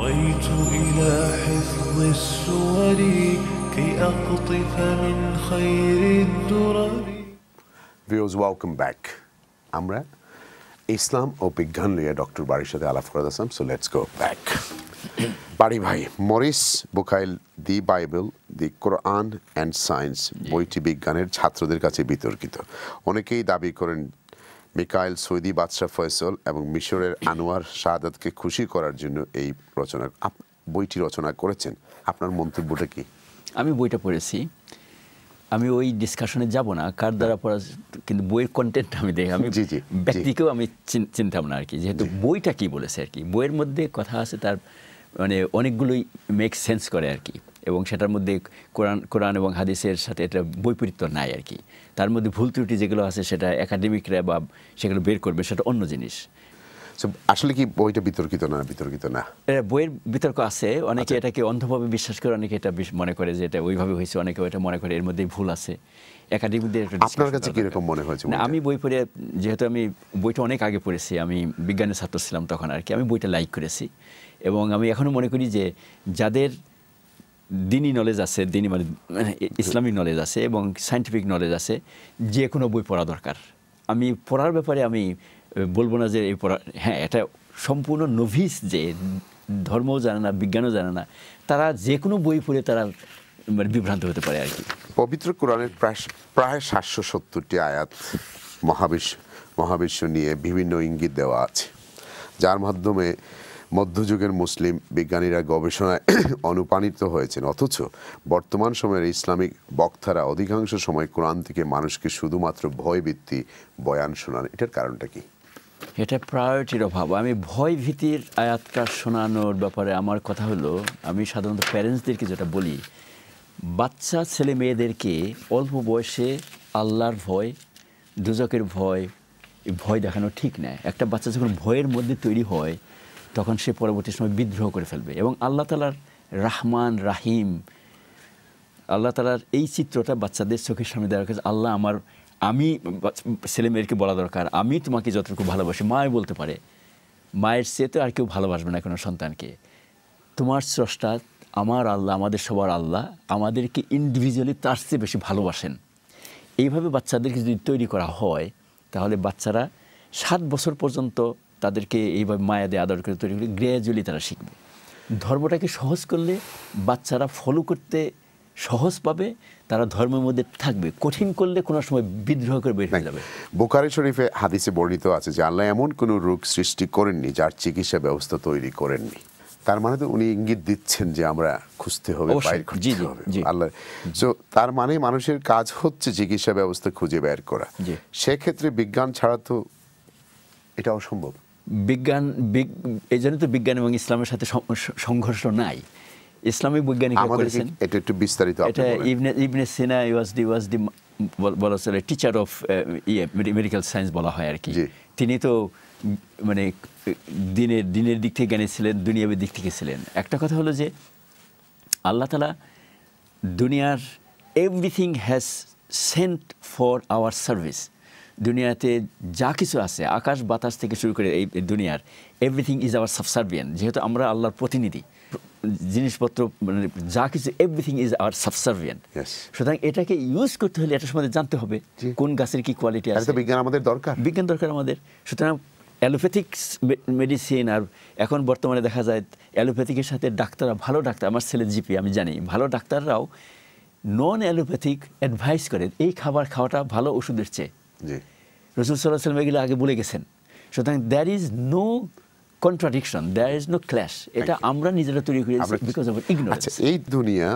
بقيت إلى حفظ السور كي أقطف من خير الدرر. Viewers, welcome back. আমরা ইসলাম ও বিজ্ঞান নিয়ে ডক্টর বাড়ির সাথে আলাপ করে দিলাম, সো লেটস গো ব্যাক। বাড়ি ভাই, Maurice Bucaille the Bible, the Quran and science বইটি বিজ্ঞানের ছাত্রদের কাছে বিতর্কিত। অনেকেই দাবি করেন মিকাইল সৌদি বাদশাহ ফয়সল এবং মিশরের আনোয়ার শাহাদাতকে খুশি করার জন্য এই বইটি রচনা করেছেন। আপনার মন্তব্যটা কি? আমি বইটা পড়েছি, আমি ওই ডিসকাশনে যাব না কার দ্বারা পড়া, কিন্তু বইয়ের কন্টেন্ট আমি দেখি, আমি ব্যক্তিকেও আমি চিনতাম না আর কি, যেহেতু বইটা কি বলেছে আর কি, বইয়ের মধ্যে কথা আছে তার মানে অনেকগুলোই মেক সেন্স করে আর কি, এবং সেটার মধ্যে কোরআন এবং হাদিসের সাথে এটা বৈপরীত্য নাই আর কি। তার মধ্যে ভুল ত্রুটি যেগুলো আছে সেটা একাডেমিকরা বা সেগুলো বের করবে, সেটা অন্য জিনিস। আসলে কি বইটা বিতর্কিত না? বিতর্কিত না, বইয়ের বিতর্ক আছে, অনেকে এটাকে অন্ধভাবে বিশ্বাস করে, অনেকে এটা মনে করে যে এটা ওইভাবে হয়েছে, অনেকে এটা মনে করে এর মধ্যে ভুল আছে। একাডেমিকদের আপনার কাছে কিরকম মনে হয়েছে? আমি বই পড়ে, যেহেতু আমি বইটা অনেক আগে পড়েছি, আমি বিজ্ঞানের ছাত্র ছিলাম তখন আর কি, আমি বইটা লাইক করেছি এবং আমি এখনও মনে করি যে যাদের দিনী নলেজ আছে, দিনী মানে ইসলামিক নলেজ আছে এবং সায়েন্টিফিক নলেজ আছে, যে কোনো বই পড়া দরকার। আমি পড়ার ব্যাপারে আমি বলবো না যে এই পড়া, হ্যাঁ এটা সম্পূর্ণ নভিস যে ধর্মও জানে না, বিজ্ঞানও জানে না, তারা যে কোনো বই পড়ে তারা মানে বিভ্রান্ত হতে পারে আর কি। পবিত্র কোরআনের প্রায় 770টি আয়াত মহাবিশ্ব নিয়ে বিভিন্ন ইঙ্গিত দেওয়া আছে, যার মাধ্যমে মধ্যযুগের মুসলিম বিজ্ঞানীরা গবেষণায় অনুপ্রাণিত হয়েছেন। অথচ বর্তমান সময়ের ইসলামিক বক্তারা অধিকাংশ সময় কোরআন থেকে মানুষকে শুধুমাত্র ভয়ভীতি বয়ান শোনান। এটার কারণটা কি? এটা প্রায়োরিটির অভাব। আমি ভয় ভীতির আয়াতটা শোনানোর ব্যাপারে আমার কথা হলো, আমি সাধারণত প্যারেন্টসদেরকে যেটা বলি, বাচ্চা ছেলে মেয়েদেরকে অল্প বয়সে আল্লাহর ভয়, দুজকের ভয় দেখানো ঠিক নয়। একটা বাচ্চা যখন ভয়ের মধ্যে তৈরি হয় তখন সে পরবর্তী সময় বিদ্রোহ করে ফেলবে। এবং আল্লাহ তাআলার রাহমান রাহিম, আল্লাহ তাআলার এই চিত্রটা বাচ্চাদের চোখের সামনে দেওয়ার কাছে, আল্লাহ আমি ছেলে মেয়েকে বলা দরকার, আমি তোমাকে যতটুকু ভালোবাসি, মায় বলতে পারে, মায়ের চেয়ে তো আর কেউ ভালোবাসবে না কোনো সন্তানকে। তোমার স্রষ্টা আমার আল্লাহ, আমাদের সবার আল্লাহ, আমাদেরকে ইন্ডিভিজুয়ালি তার চেয়ে বেশি ভালোবাসেন। এইভাবে বাচ্চাদেরকে যদি তৈরি করা হয় তাহলে বাচ্চারা 7 বছর পর্যন্ত তাদেরকে এইভাবে মায়া দিয়ে আদর করে তৈরি করে গ্র্যাজুয়ালি তারা শিখবে। ধর্মটাকে সহজ করলে বাচ্চারা ফলো করতে সহজ পাবে, তারা ধর্মের মধ্যে থাকবে। কঠিন করলে কোনো সময় বিদ্রোহ করে বের হয়ে যাবে। বুখারী শরীফে হাদিসে বর্ণিত আছে যে আল্লাহ এমন কোনো রোগ সৃষ্টি করেননি যার চিকিৎসা ব্যবস্থা তৈরি করেননি। তার মানে তো উনি ইঙ্গিত দিচ্ছেন যে আমরা খুঁজতে হবে, বাইর করতে হবে আল্লাহ। সো তার মানে মানুষের কাজ হচ্ছে চিকিৎসা ব্যবস্থা খুঁজে বের করা। সেক্ষেত্রে বিজ্ঞান ছাড়া তো এটা অসম্ভব। এই জন্য তো বিজ্ঞান এবং ইসলামের সাথে সংঘর্ষ নাই। ইসলামিক বৈজ্ঞানিকরা করেছেন এটা একটু বিস্তারিত। এটা ইবনে সিনা ওয়াজ দি বলা চলে টিচার অফ মেডিকেল সায়েন্স বলা হয় আর কি। তিনি তো মানে দিনের দিক থেকে জ্ঞানী ছিলেন, দুনিয়াবী দিক থেকে ছিলেন। একটা কথা হলো যে আল্লাহ তাআলা দুনিয়ার everything has Saint for our service. দুনিয়াতে যা কিছু আছে, আকাশ বাতাস থেকে শুরু করে এই দুনিয়ার এভরিথিং ইজ আওয়ার সাবসার্ভিয়েন্ট। যেহেতু আমরা আল্লাহর প্রতিনিধি, জিনিসপত্র মানে যা কিছু এভরিথিং ইজ আওয়ার সাবসার্ভিয়েন্ট। সুতরাং এটাকে ইউজ করতে হলে এটার সম্বন্ধে জানতে হবে কোন গাছের কি কোয়ালিটি আছে। বিজ্ঞান আমাদের দরকার, বিজ্ঞান দরকার আমাদের। সুতরাং অ্যালোপ্যাথিক মেডিসিন, আর এখন বর্তমানে দেখা যায় অ্যালোপ্যাথিকের সাথে ডাক্তাররা, ভালো ডাক্তার, আমার ছেলে জিপি আমি জানি, ভালো ডাক্তাররাও নন অ্যালোপ্যাথিক অ্যাডভাইস করে এই খাবার খাওয়াটা ভালো ওষুধের চেয়ে। রাসূল সাল্লাল্লাহু আলাইহি ওয়াসাল্লাম এগুলো আগে বলে গেছেন। সুতরাং there is no contradiction, there is no clash. এটা আমরা নিজেরা তৈরি করেছি বিকজ অফ ইগনোরেন্স। এই দুনিয়া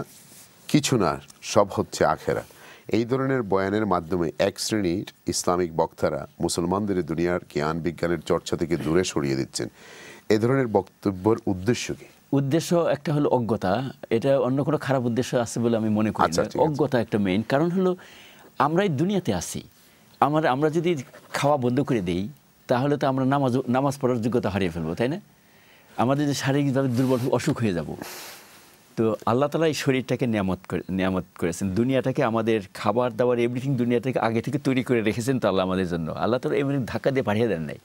কিছু না, সব হচ্ছে আখেরাত। এই ধরনের বয়ানের মাধ্যমে এক শ্রেণীর ইসলামিক বক্তারা মুসলমানদের দুনিয়ার জ্ঞান বিজ্ঞানের চর্চা থেকে দূরে সরিয়ে দিচ্ছেন। এ ধরনের বক্তব্যের উদ্দেশ্য কি? উদ্দেশ্য একটা হলো অজ্ঞতা। এটা অন্য কোনো খারাপ উদ্দেশ্য আছে বলে আমি মনে করি না। অজ্ঞতা একটা মেইন কারণ হলো, আমরা এই দুনিয়াতে আছি, আমরা যদি খাওয়া বন্ধ করে দেই তাহলে তো আমরা নামাজ পড়ার যোগ্যতা হারিয়ে ফেলবো, তাই না? আমাদের যে শারীরিকভাবে দুর্বল অসুখ হয়ে যাব। তো আল্লাহ তাআলা এই শরীরটাকে নিয়ামত করেছেন, দুনিয়াটাকে আমাদের খাবার দাবার এভরিথিং দুনিয়াটাকে আগে থেকে তৈরি করে রেখেছেন তো আল্লাহ আমাদের জন্য। আল্লাহ তাআলা এমনি ধাক্কা দিয়ে পাঠিয়ে দেন নাই।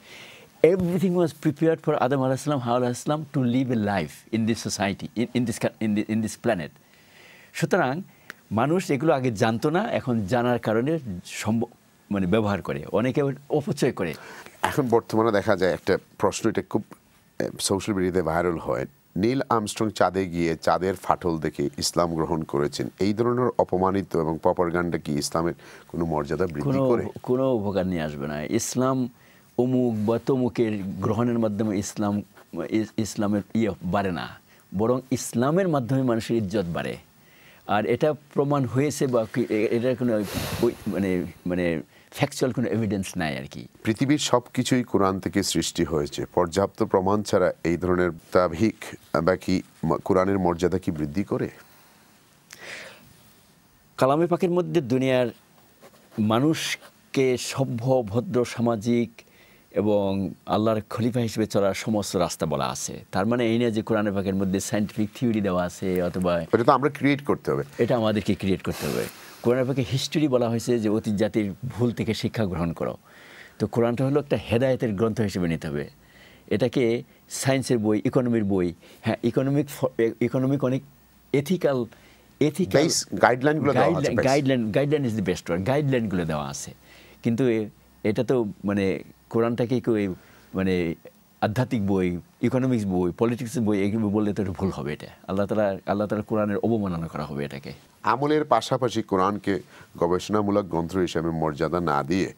everything was prepared for Adam alayhi salam, Hawa alayhi salam to live a life in this society, in this planet. সুতরাং মানুষ এগুলো আগে জানতো না, এখন জানার কারণে মানে ব্যবহার করে, অনেকে অপচয় করে। এখন বর্তমানে দেখা যায় একটা প্রশ্ন, এটা খুব সোশ্যাল মিডিয়াতে ভাইরাল হয়, নীল আর্মস্ট্রং চাঁদে গিয়ে চাঁদের ফাটল দেখে ইসলাম গ্রহণ করেছেন, এই ধরনের অপমানিত এবং প্রপাগান্ডা কি ইসলামের কোনো মর্যাদা বৃদ্ধি করে? কোনো উপকার নিয়ে আসবে না। ইসলাম অমুক বা তমুকের গ্রহণের মাধ্যমে ইসলামের বাড়ে না, বরং ইসলামের মাধ্যমে মানুষের ইজ্জত বাড়ে। আর এটা প্রমাণ হয়েছে বা এটার কোনো মানে ফ্যাকচুয়াল কোনো এভিডেন্স নাই আর কি। পৃথিবীর সব কিছুই কোরআন থেকে সৃষ্টি হয়েছে, পর্যাপ্ত প্রমাণ ছাড়া এই ধরনের তাবহিক বা কি কোরআনের মর্যাদা কি বৃদ্ধি করে? কালামে পাকের মধ্যে দুনিয়ার মানুষকে সভ্য, ভদ্র, সামাজিক এবং আল্লাহর খলিফা হিসেবে চলার সমস্ত রাস্তা বলা আছে। তার মানে এই না যে কোরআনে পাকের মধ্যে সায়েন্টিফিক থিওরি দেওয়া আছে, অথবা এটা তো আমরা ক্রিয়েট করতে হবে, এটা আমাদেরকে ক্রিয়েট করতে হবে। কোরআনে পাকে হিস্টোরি বলা হয়েছে যে অতীত জাতির ভুল থেকে শিক্ষা গ্রহণ করো। তো কোরআনটা হলো একটা হেদায়েতের গ্রন্থ হিসেবে নিতে হবে। এটাকে সায়েন্সের বই, ইকোনমির বই, হ্যাঁ ইকোনমিক অনেক ethical guideline is the best word, গাইডলাইনগুলো দেওয়া আছে। কিন্তু এটা তো মানে কোরআনটাকে কেউ মানে আধ্যাত্মিক বই, ইকোনমিক্স বই, পলিটিক্সের বই এগুলো বললে তো ভুল হবে। এটা আল্লাহ তাআলা কোরআনের অবমাননা করা হবে এটাকে। আমলের পাশাপাশি কোরআনকে গবেষণামূলক গ্রন্থ হিসেবে মর্যাদা না দিয়ে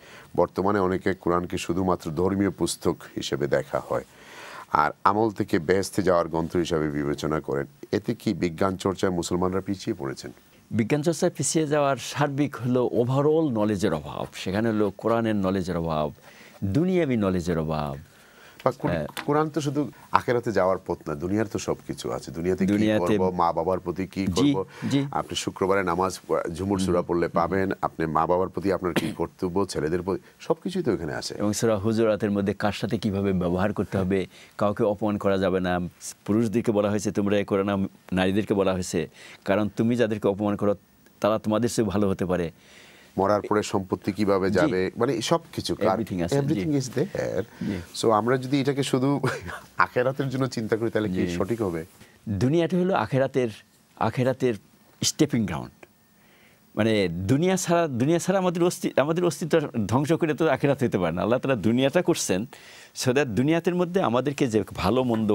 বর্তমানে অনেকে কোরআনকে শুধুমাত্র ধর্মীয় পুস্তক হিসেবে দেখা হয়, আর আমল থেকে বেহেশতে যাওয়ার গ্রন্থ হিসেবে বিবেচনা করেন। এতে কি বিজ্ঞান চর্চায় মুসলমানরা পিছিয়ে পড়েছেন? বিজ্ঞান চর্চায় পিছিয়ে যাওয়ার সার্বিক হলো ওভারঅল নলেজের অভাব। সেখানে হলো কোরআনের নলেজের অভাব, দুনিয়াবি নলেজের অভাব। কোরআন তো শুধু আখিরাতে যাওয়ার পথ না, দুনিয়ার তো সবকিছু আছে। দুনিয়াতে কি করব, মা বাবার প্রতি কি করব, আপনি শুক্রবারে নামাজ ঝুমুর সূরা পড়লে পাবেন, আপনি মা বাবার প্রতি আপনার কি কর্তব্য, ছেলেদের প্রতি সবকিছুই তো এখানে আছে। এবং সূরা হুজুরাতের মধ্যে কার সাথে কিভাবে ব্যবহার করতে হবে, কাউকে অপমান করা যাবে না। পুরুষদেরকে বলা হয়েছে তোমরা এ করো না, নারীদেরকে বলা হয়েছে কারণ তুমি যাদেরকে অপমান করো তারা তোমাদের চেয়ে ভালো হতে পারে। মরার পরে সম্পত্তি কিভাবে যাবে, মানে সবকিছু এভরিথিং ইজ দেয়ার। সো আমরা যদি এটাকে শুধু আখিরাতের জন্য চিন্তা করি তাহলে কি সঠিক হবে? দুনিয়াটা হলো আখিরাতের স্টেপিং গ্রাউন্ড। মানে দুনিয়া ছাড়া আমাদের অস্তিত্ব ধ্বংস করে তো আখিরাত হতে পারে না। আল্লাহ তাআলা দুনিয়াটা করছেন সো দ্যাট দুনিয়াতের মধ্যে আমাদেরকে যে ভালো মন্দ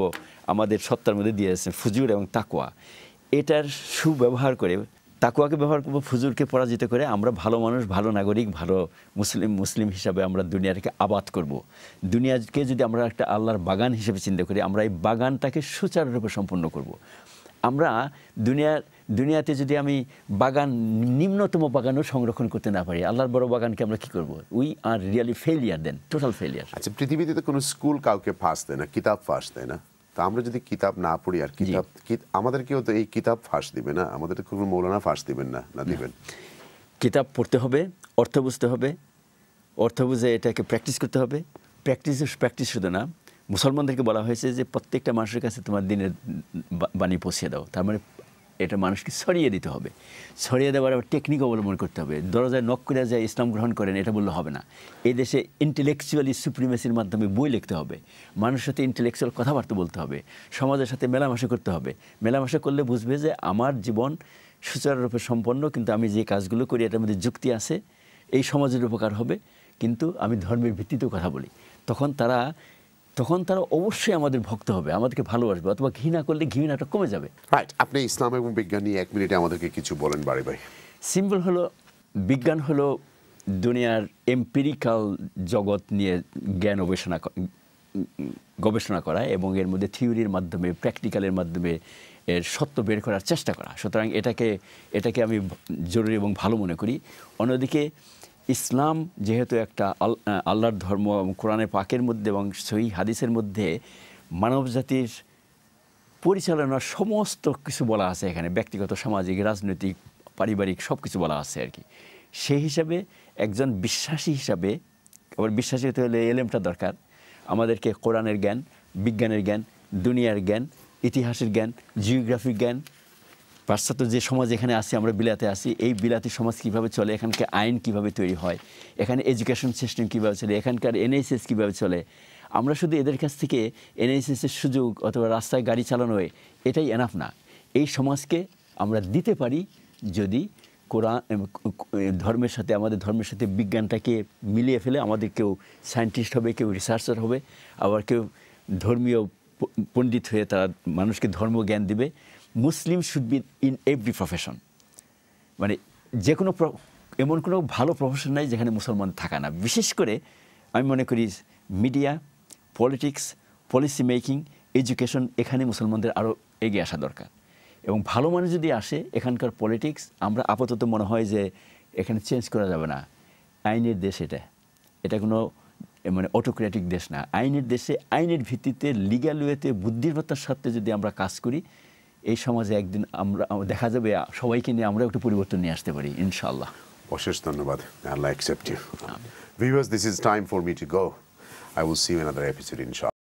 আমাদের সত্তার মধ্যে দিয়েছেন, ফুজুর এবং তাকওয়া, এটার সুব্যবহার করে, তাকওয়াকে ব্যবহার করবো, ফুজুরকে পরাজিত করে আমরা ভালো মানুষ, ভালো নাগরিক, ভালো মুসলিম হিসাবে আমরা দুনিয়াটাকে আবাদ করব। দুনিয়াকে যদি আমরা একটা আল্লাহর বাগান হিসেবে চিন্তা করি, আমরা এই বাগানটাকে সুচারুরূপে সম্পন্ন করব। আমরা দুনিয়াতে যদি আমি নিম্নতম বাগানও সংরক্ষণ করতে না পারি, আল্লাহর বড় বাগানকে আমরা কি করব? We are really failure then, total failure. আচ্ছা, পৃথিবীতে তো কোনো স্কুল কাউকে ফাঁস দেয় না, কিতাব ফাঁস দেয় না। তো আমরা যদি কিতাব না পড়ি, আর আমাদেরকেও তো এই কিতাব ফাঁস দিবে না, আমাদের কোনো মৌলানা ফাঁস দিবেন না দিবেন। কিতাব পড়তে হবে, অর্থ বুঝতে হবে, অর্থ বুঝে এটাকে প্র্যাকটিস করতে হবে। প্র্যাকটিস শুধু না, মুসলমানদেরকে বলা হয়েছে যে প্রত্যেকটা মানুষের কাছে তোমার দিনের বাণী পৌঁছে দাও। তার মানে এটা মানুষকে ছড়িয়ে দিতে হবে। ছড়িয়ে দেওয়ার আবার টেকনিক অবলম্বন করতে হবে। দরজায় নক করে যায় ইসলাম গ্রহণ করেন এটা বললে হবে না। এই দেশে ইন্টেলেকচুয়ালি সুপ্রিমেসির মাধ্যমে বই লিখতে হবে, মানুষের সাথে ইন্টেলেকচুয়াল কথাবার্তা বলতে হবে, সমাজের সাথে মেলামেশা করতে হবে। মেলামেশা করলে বুঝবে যে আমার জীবন সুচারুরূপে সম্পন্ন, কিন্তু আমি যে কাজগুলো করি এটার মধ্যে যুক্তি আছে, এই সমাজের উপকার হবে, কিন্তু আমি ধর্মের ভিত্তিতেও কথা বলি। তখন তারা অবশ্যই আমাদের ভক্ত হবে, আমাদেরকে ভালোবাসবে, অথবা ঘৃণা করলে ঘৃণাটা কমে যাবে। রাইট। আপনি ইসলাম এবং বিজ্ঞান নিয়ে 1 মিনিটে আমাদেরকে কিছু বলেন বাড়ি ভাই। সিম্পল হলো, বিজ্ঞান হলো দুনিয়ার এম্পিরিক্যাল জগৎ নিয়ে জ্ঞান গবেষণা করা এবং এর মধ্যে থিওরির মাধ্যমে, প্র্যাকটিক্যালের মাধ্যমে এর সত্য বের করার চেষ্টা করা। সুতরাং এটাকে আমি জরুরি এবং ভালো মনে করি। অন্যদিকে ইসলাম যেহেতু একটা আল্লাহর ধর্ম এবং কোরআনে পাকের মধ্যে এবং সহিহ হাদিসের মধ্যে মানবজাতির পরিচালনার সমস্ত কিছু বলা আছে, এখানে ব্যক্তিগত, সামাজিক, রাজনৈতিক, পারিবারিক সব কিছু বলা আছে আর কি। সেই হিসাবে একজন বিশ্বাসী হিসাবে, আবার বিশ্বাসী হতে হলে এলেমটা দরকার। আমাদেরকে কোরআনের জ্ঞান, বিজ্ঞানের জ্ঞান, দুনিয়ার জ্ঞান, ইতিহাসের জ্ঞান, জিওগ্রাফির জ্ঞান, পাশ্চাত্য যে সমাজ এখানে আসি, আমরা বিলাতে আসি, এই বিলাতি সমাজ কীভাবে চলে, এখানকার আইন কীভাবে তৈরি হয়, এখানে এডুকেশন সিস্টেম কীভাবে চলে, এখানকার NHS কীভাবে চলে, আমরা শুধু এদের কাছ থেকে এনএসএসের সুযোগ অথবা রাস্তায় গাড়ি চালানো এটাই এনাফ না। এই সমাজকে আমরা দিতে পারি যদি কোরআন ধর্মের সাথে আমাদের ধর্মের সাথে বিজ্ঞানটাকে মিলিয়ে ফেলে। আমাদের কেউ সায়েন্টিস্ট হবে, কেউ রিসার্চার হবে, আবার কেউ ধর্মীয় পণ্ডিত হয়ে তারা মানুষকে ধর্ম জ্ঞান দিবে। Muslim should be in every profession, মানে যে কোনো এমন কোনো ভালো প্রফেশন নাই যেখানে মুসলমান থাকা না। বিশেষ করে আমি মনে করি media, politics, policy making, education, এখানে মুসলমানদের আরও এগিয়ে আসা দরকার। এবং ভালো মানুষ যদি আসে, এখানকার পলিটিক্স আমরা আপাতত মনে হয় যে এখানে চেঞ্জ করা যাবে না। আইনের দেশ এটা কোনো মানে অটোক্রেটিক দেশ না। আইনের দেশে আইনের ভিত্তিতে লিগ্যাল ওয়েতে বুদ্ধিমত্তার সাথে যদি আমরা কাজ করি, এই সমাজে একদিন আমরা দেখা যাবে সবাইকে নিয়ে আমরা একটু পরিবর্তন নিয়ে আসতে পারি ইনশাআল্লাহ। অশেষ ধন্যবাদ। Allah accept you. Viewers, this is time for me to go. I will see you in another episode, inshallah.